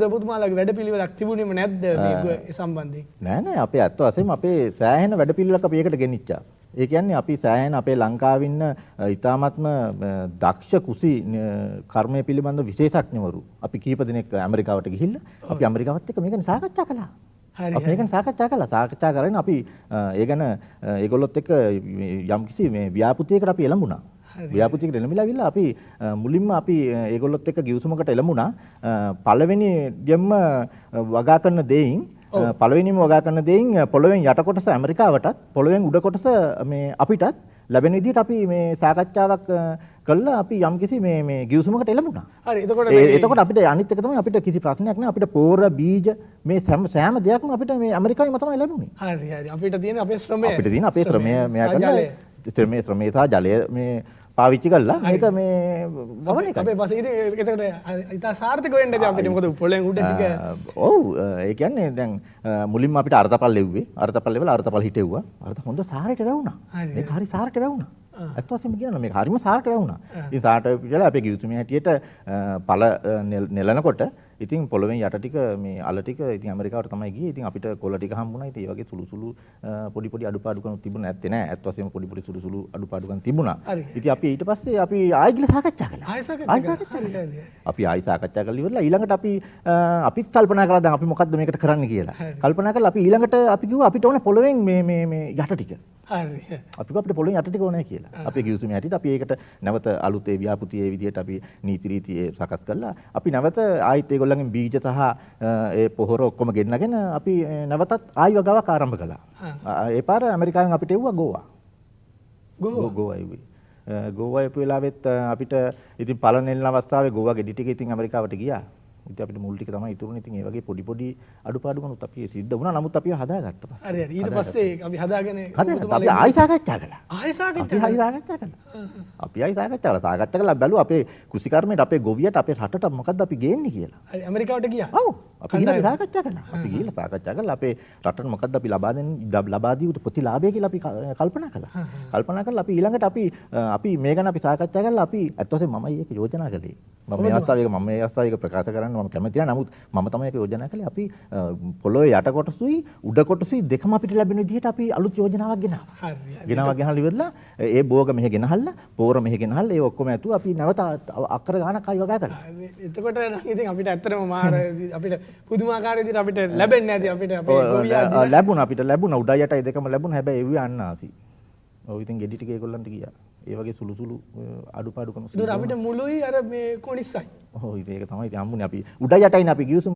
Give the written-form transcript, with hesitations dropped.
ඔබතුමාලගේ වැඩපිළිවෙලක් තිබුණේම නැද්ද මේ සම්බන්ධයෙන්? නෑ අපේ අත්ත වශයෙන්ම අපේ සෑහෙන වැඩපිළිවෙලක් අපි ඒකට ගෙනිච්චා. ඒ කියන්නේ අපි සෑහෙන අපේ ලංකාවේ ඉන්න ඉතාමත්ම දක්ෂ කුසි කර්මය පිළිබඳ විශේෂඥවරු අපි කීප දෙනෙක් ඇමරිකාවට ගිහිල්ලා අපි ඇමරිකාවත් එක්ක මේක සාකච්ඡා කළා. අපි මේක සාකච්ඡා කළා. සාකච්ඡා කරගෙන අපි ඒ ගැන ඒගොල්ලොත් එක්ක යම්කිසි මේ ව්‍යාපෘතියකට අපි එළඹුණා. ව්‍යාපෘතියකට එළඹිලාවිල්ලා අපි මුලින්ම අපි ඒගොල්ලොත් එක්ක ගිවිසුමකට එළඹුණා. පළවෙනියෙන්ම වගා කරන දෙයින් පළවෙනිම වගා කරන දෙයින් පොළොවෙන් යට කොටස ඇමරිකාවටත් පොළොවෙන් උඩ කොටස මේ අපිටත් ලැබෙන විදිහට අපි මේ සාකච්ඡාවක් කළා. අපි යම්කිසි මේ ගිවිසුමකට එළඹුණා. හරි. එතකොට අපිට අනිත් එක තමයි අපිට කිසි ප්‍රශ්නයක් නැහැ. අපිට පෝර බීජ මේ සෑම දෙයක්ම අපිට මේ ඇමරිකාවෙම තමයි ලැබුණේ. හරි. අපිට තියෙන අපේ ශ්‍රමය. අපිට තියෙන අපේ ශ්‍රමය මෙයා කරලා ශ්‍රමය සහ ජලය මේ පාවිච්චි කළා. මේක මේ වවන එක. අපේ පස්සේ ඉතින් එතකොට ඉතා සාර්ථක වෙන්නද අපිට මොකද පොළෙන් උඩ ටික. ඔව් ඒ කියන්නේ දැන් මුලින්ම අපිට අර්ථපල් ලැබුවේ. අර්ථපල් ලැබලා අර්ථපල් හිටෙව්වා. අර්ථ හොඳ සාරයට වැවුණා. මේක හරි සාරයට වැවුණා. ඇත්ත වශයෙන්ම කියනවා මේක හරිම සාරට වැවුණා. ඉතින් සාරට වෙලා අපේ ගිවිසුමේ හැටියට පළ නෙලනකොට ඉතින් පොළොවෙන් යට ටික මේ අල ටික ඉතින් ඇමරිකාවට තමයි ගියේ. ඉතින් අපිට කොළ ටික හම්බුණා. ඉතින් ඒ වගේ සුළු පොඩි අඩුපාඩුකම් තිබුණා නැත්තේ නෑ. ඇත්ත වශයෙන්ම පොඩි සුළු අඩුපාඩුකම් තිබුණා. ඉතින් අපි ඊට පස්සේ අපි ආයෙ ගිහලා සාකච්ඡා කළා. අපි ආයෙ සාකච්ඡා කරලා ඉවරලා ඊළඟට අපිත් කල්පනා කළා දැන් අපි මොකද්ද මේකට කරන්න කියලා. කල්පනා කරලා අපි ඊළඟට අපි කිව්වා අපිට ඕනේ පොළොවෙන් මේ යට ටික. හරි. අපි අපිට පොළොවෙන් යට ටික ඕනේ කියලා. අපේ ගිවිසුමේ හැටියට අපි ඒකට නැවත අලුත් ඒ ව්‍යාපෘතියේ විදිහට අපි නීති රීති සකස් කළා. අපි නැවත ආයෙත් ඒගොල්ලන්ගෙන් බීජ සහ ඒ පොහොර ඔක්කොම ගෙන්නගෙන අපි නැවතත් ආයෙ වගාවක් ආරම්භ කළා. ඒ පාර ඇමරිකාවෙන් අපිට එව්වා ගෝවා. ගෝවා එව්වේ. ගෝවා එපු වෙලාවෙත් අපිට ඉතින් පළ නෙලන අවස්ථාවේ ගෝවා ගෙඩි ටික ඉතින් ඇමරිකාවට ගියා. ඉතින් අපිට මුල් ටික තමයි ඉතුරුනේ. ඉතින් ඒ වගේ පොඩි අඩුපාඩුකනුත් අපි සිද්ධ වුණා. නමුත් අපි හදාගත්තා පස්සේ. හරි. ඊට පස්සේ අපි හදාගෙන අපි ආයෙ සාකච්ඡා කළා. ආයෙ සාකච්ඡා කළා. සාකච්ඡා කළා බැලුවා අපේ කෘෂිකර්මයට අපේ ගොවියට අපේ රටට මොකද්ද අපි ගේන්නේ කියලා. හරි. ඇමරිකාවට ගියා. ඔව්. අපි ගිහලා සාකච්ඡා කළා. අපි ගිහලා සාකච්ඡා කළා අපේ රටට මොකද්ද අපි ලබා දී යුතු ප්‍රතිලාභය කියලා අපි කල්පනා කළා. කල්පනා කරලා අපි ඊළඟට අපි මේ ගැන අපි සාකච්ඡා කරලා අපි ඇත්ත වශයෙන්ම මමයි ඒක යෝජනා කළේ. මම මේ අවස්ථාවේ ප්‍රකාශ කරන්න මම කැමති නැහැ. නමුත් මම තමයි ඒක යෝජනා කළේ. අපි පොළොවේ යට කොටසුයි උඩ කොටසුයි දෙකම අපිට ලැබෙන විදිහට අපි අලුත් යෝජනාවක් ගෙනාවා. හරි. ගෙනාවා ඉවරලා ඒ බෝග මෙහෙ ගෙනහල්ලා පෝර මෙහෙ ගෙනහල්ලා ඒ ඔක්කොම ඇතුව අපි නැවත අක්කර ගානක් ආයි වගා කළා. එතකොට නම් ඉතින් අපිට ඇත්තටම මාර අපිට පුදුමාකාර විදිහට අපිට ලැබෙන්නේ නැති අපිට අපේ ගොවියා ලැබුණා උඩයි යටයි දෙකම ලැබුණා. හැබැයි එව්වේ අන්නාසි. ඔව් ඉතින් ගෙඩි ටික ඒගොල්ලන්ට ගියා. ඒ වගේ සුළු අඩුපාඩුකම්. ඒතර අපිට මුළුයි අර මේ කොනිස්සයි. ඔව් ඒක තමයි ඉතින් හම්බුනේ අපි උඩයි යටයිනේ අපි ගිවිසුම